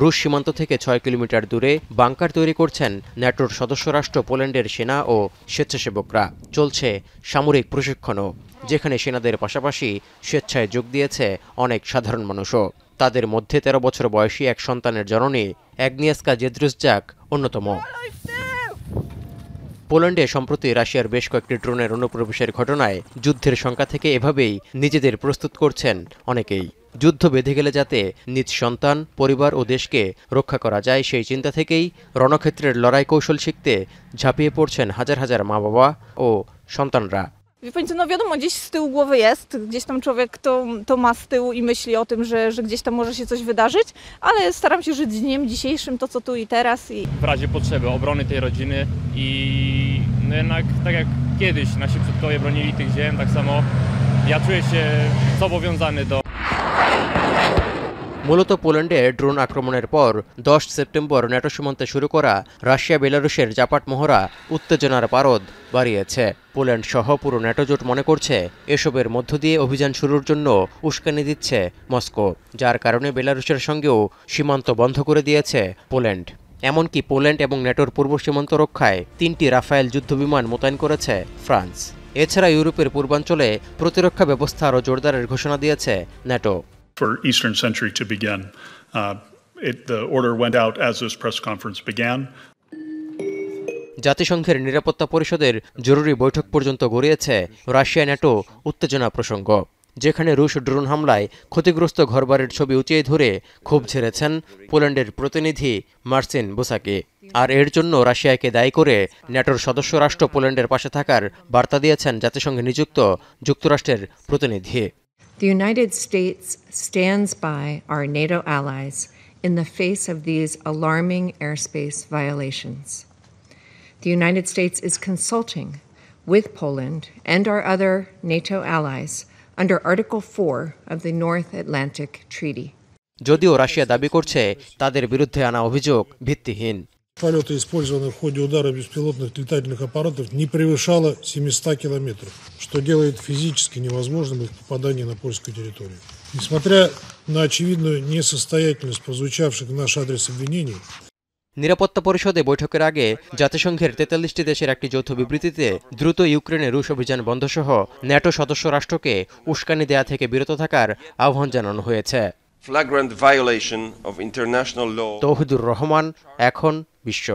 রুশ সীমান্ত থেকে ৬ কিলোমিটার দূরে বাংকার তৈরি করছেন ন্যাটোর সদস্য রাষ্ট্র পোল্যান্ডের সেনা ও স্বেচ্ছাসেবকরা। চলছে সামরিক প্রশিক্ষণও, যেখানে সেনাদের পাশাপাশি স্বেচ্ছায় যোগ দিয়েছে অনেক সাধারণ মানুষও। তাদের মধ্যে ১৩ বছর বয়সী এক সন্তানের জননী অ্যাগনিয়েস্কা জেদ্রুসজাক অন্যতম। পোল্যান্ডে সম্প্রতি রাশিয়ার বেশ কয়েকটি ড্রোনের অনুপ্রবেশের ঘটনায় যুদ্ধের শঙ্কা থেকে এভাবেই নিজেদের প্রস্তুত করছেন অনেকেই। যুদ্ধ বেঁধে গেলে যাতে নিজ সন্তান, পরিবার ও দেশকে রক্ষা করা যায় সেই চিন্তা থেকেই রণক্ষেত্রের লড়াই কৌশল শিখতে ঝাঁপিয়ে পড়ছেন হাজার হাজার মা-বাবা ও সন্তানরা। Wie pani co, no wiadomo, gdzieś z tyłu głowy jest, gdzieś tam człowiek to ma z tyłu i myśli o tym, że gdzieś tam może się coś wydarzyć, ale staram się żyć dniem dzisiejszym, to co tu i teraz. W razie potrzeby obrony tej rodziny i no jednak tak jak kiedyś nasi przodkowie bronili tych ziem, tak samo ja czuję się zobowiązany do... মূলত পোল্যান্ডে drone আক্রমণের পর ১০ September NATO সীমান্তে শুরু করা Russia বেলারুশের জাপাট মহড়া উত্তেজনার পারদ বাড়িয়েছে। পোল্যান্ড সহ পুরো ন্যাটো জোট মনে করছে এসবের মধ্য দিয়ে অভিযান শুরুর জন্য উস্কানি দিচ্ছে মস্কো, যার কারণে বেলারুশের সঙ্গেও সীমান্ত বন্ধ করে দিয়েছে পোল্যান্ড। এমনকি পোল্যান্ড এবং ন্যাটোর পূর্ব সীমান্ত রক্ষায় ৩টি রাফায়েল যুদ্ধবিমান মোতায়েন করেছে ফ্রান্স। এছাড়া ইউরোপের পূর্বাঞ্চলে প্রতিরক্ষা ব্যবস্থা আরও জোরদারের ঘোষণা দিয়েছে NATO. For Eastern Century to begin. The order went out as this press conference began. জাতিসংঘের নিরাপত্তা পরিষদের জরুরি বৈঠক পর্যন্ত গড়িয়েছে রাশিয়া ন্যাটো উত্তেজনা প্রসঙ্গ, যেখানে রুশ ড্রোন হামলায় ক্ষতিগ্রস্ত ঘরবাড়ির ছবি উঁচিয়ে ধরে ক্ষোভ ঝেড়েছেন পোল্যান্ডের প্রতিনিধি মার্সিন বুসাকি। আর এর জন্য রাশিয়াকে দায়ী করে ন্যাটোর সদস্য রাষ্ট্র পোল্যান্ডের পাশে থাকার বার্তা দিয়েছেন জাতিসংঘে নিযুক্ত যুক্তরাষ্ট্রের প্রতিনিধি। The United States stands by our NATO allies in the face of these alarming airspace violations. The United States is consulting with Poland and our other NATO allies under Article 4 of the North Atlantic Treaty. যদিও Russia দাবি করছে তাদের বিরুদ্ধে আনা অভিযোগ ভিত্তিহীন। Полеты, использованные в ходе удара беспилотных летательных аппаратов, не превышало 700 километров, что делает физически невозможным их попадание на польскую территорию. Несмотря на очевидную несостоятельность прозвучавших в наш адрес обвинений, নিরাপত্তা পরিষদে বৈঠকের আগে জাতিসংঘের ৪৩টি দেশের একটি যৌথ বিবৃতিতে দ্রুত ইউক্রেনে রুশ অভিযান বন্ধসহ ন্যাটো সদস্য রাষ্ট্রকে উস্কানি দেয়া থেকে বিরত থাকার আহ্বান জানানো হয়েছে। Flagrant violation of international law. Touhidur Rahman, এখন বিশ্ব।